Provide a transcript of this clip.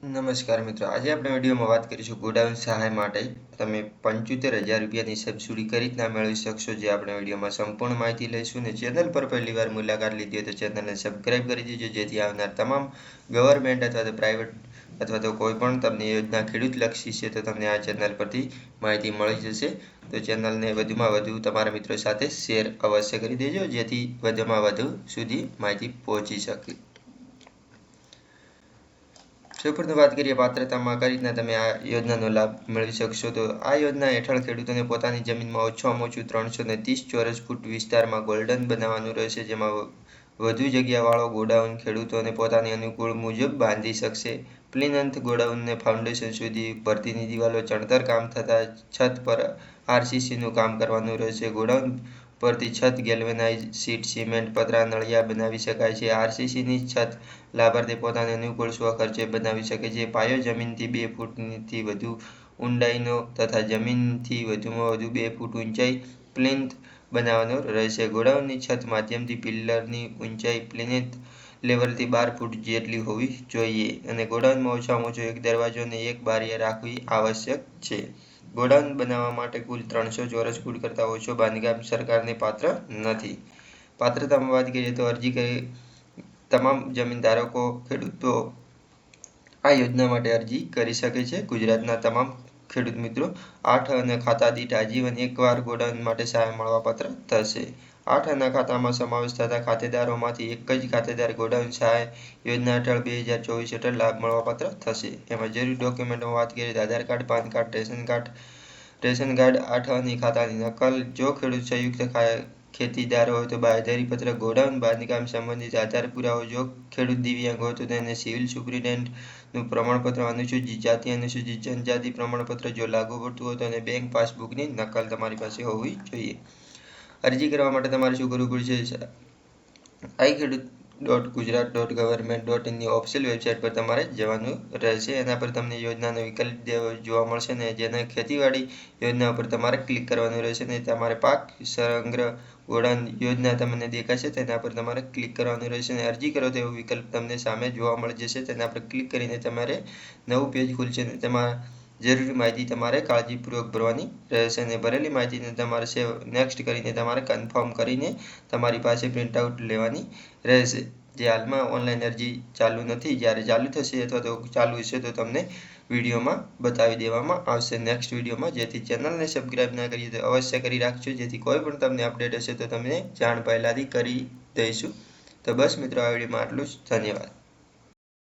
નમસ્કાર મિત્રો, આજે આપણે વિડીયોમાં વાત કરીશું ગોડાઉન સહાય માટે તમે 75,000 રૂપિયાની સબસિડી કઈ રીતના મેળવી શકશો, જે આપણે વિડીયોમાં સંપૂર્ણ માહિતી લઈશું. અને ચેનલ પર પહેલી વાર મુલાકાત લીધી હોય તો ચેનલને સબસ્ક્રાઈબ કરી દેજો, જેથી આવનાર તમામ ગવર્મેન્ટ અથવા તો પ્રાઇવેટ અથવા તો કોઈ પણ તમને યોજના ખેડૂત લક્ષી છે તો તમને આ ચેનલ પરથી માહિતી મળી જશે. તો ચેનલને વધુમાં વધુ તમારા મિત્રો સાથે શેર અવશ્ય કરી દેજો, જેથી વધુમાં વધુ સુધી માહિતી પહોંચી શકે. સૌપ્રથમ વાત કરીએ પાત્રતામાં કઈ રીતના તમે આ યોજનાનો લાભ મેળવી શકશો. તો આ યોજના હેઠળ ખેડૂતોને પોતાની જમીનમાં ઓછામાં ઓછું 330 ચોરસ ફૂટ વિસ્તારમાં ગોલ્ડન બનાવવાનું રહેશે, જેમાં વધુ જગ્યાવાળો ગોડાઉન ખેડૂતોને પોતાની અનુકૂળ મુજબ બાંધી શકશે. પ્લિન્થ ગોડાઉનને ફાઉન્ડેશન સુધી ભરતીની દિવાલો ચણતર કામ થતાં છત પર આરસીસીનું કામ કરવાનું રહેશે. ગોડાઉન પરથી છત ગેલ્વેનાઇઝ શીટ, સિમેન્ટ, પતરા, નળિયા બનાવી શકાય છે. આરસીસીની છત લાભાર્થી પોતાને અનુકૂળ સ્વખર્ચે બનાવી શકે છે. પાયો જમીનથી 2 ફૂટથી વધુ ઊંડાઈનો તથા જમીનથી વધુમાં વધુ 2 ફૂટ ઊંચાઈ પ્લિન્થ બનાવવાનો રહેશે. ગોડાઉનની છત માધ્યમથી પિલ્લરની ઊંચાઈ પ્લિન્થ લેવલથી 12 ફૂટ જેટલી હોવી જોઈએ અને ગોડાઉનમાં ઓછામાં ઓછો એક દરવાજો અને એક બારી રાખવી આવશ્યક છે. ગોડાઉન બનાવવા માટે કુલ 300 ચોરસ ફૂટ કરતાં ઓછો બાંધકામ સરકારને પાત્ર નથી. પાત્રતામાં વાત કરીએ તો અરજી કરી તમામ જમીન ધારકો ખેડૂતો આ યોજના માટે અરજી કરી શકે છે. ગુજરાતના તમામ ખેડૂત મિત્રો 8 અને ખાતા દીઠ આજીવન એકવાર ગોડાઉન માટે સહાય મળવાપાત્ર થશે. 8 આના ખાતામાં સમાવેશ થતા ખાતેદારોમાંથી એક જ ખાતેદાર ગોડાઉન સહાય યોજના હેઠળ 2024 હેઠળ લાભ મળવાપાત્ર થશે. એમાં જરૂરી ડોક્યુમેન્ટમાં વાત કરીએ તો Aadhaar card, PAN card, ration card, 8 આની ખાતાની નકલ. જો ખેડૂત સંયુક્ત ખેતીદાર હોય તો બાંયધરી પત્ર, ગોડાઉન બાંધકામ સંબંધિત આધાર પુરાવો. જો ખેડૂત દિવ્યાંગ હોય તો તેને સિવિલ સુપ્રિન્ટેન્ડન્ટનું પ્રમાણપત્ર, અનુસૂચિત જાતિ, અનુસૂચિત જનજાતિ પ્રમાણપત્ર જો લાગુ પડતું હોય તો, અને બેંક પાસબુકની નકલ તમારી પાસે હોવી જોઈએ. અરજી કરવા માટે તમારે શું કરવું પડશે? iKheduत.gujarat.government.in ની ઓફિશિયલ વેબસાઇટ પર તમારે જવાનું રહેશે. એના પર તમને યોજનાનો વિકલ્પ જોવા મળશે ને જેને ખેતીવાડી યોજના પર તમારે ક્લિક કરવાનું રહેશે ને તમારે પાક સંગ્રહ ગોડાઉન યોજના તમને દેખાશે તેના પર તમારે ક્લિક કરવાનું રહેશે અને અરજી કરો તેવો વિકલ્પ તમને સામે જોવા મળી જશે. તેના પર ક્લિક કરીને તમારે નવું પેજ ખુલશે અને તમારા જરૂરી માહિતી તમારે કાળજીપૂર્વક ભરવાની રહેશે અને ભરેલી માહિતીને તમારે સેવ નેક્સ્ટ કરીને તમારે કન્ફર્મ કરીને તમારી પાસે પ્રિન્ટઆઉટ લેવાની રહેશે. જે હાલમાં ઓનલાઈન અરજી ચાલુ નથી, જ્યારે ચાલુ થશે અથવા તો ચાલુ હશે તો તમને વિડીયોમાં બતાવી દેવામાં આવશે નેક્સ્ટ વિડીયોમાં. જેથી ચેનલને સબસ્ક્રાઈબ ના કરીએ તો અવશ્ય કરી રાખજો, જેથી કોઈ પણ તમને અપડેટ હશે તો તમને જાણ પહેલાંથી કરી દઈશું. તો બસ મિત્રો, આ વિડીયોમાં આટલું જ. ધન્યવાદ.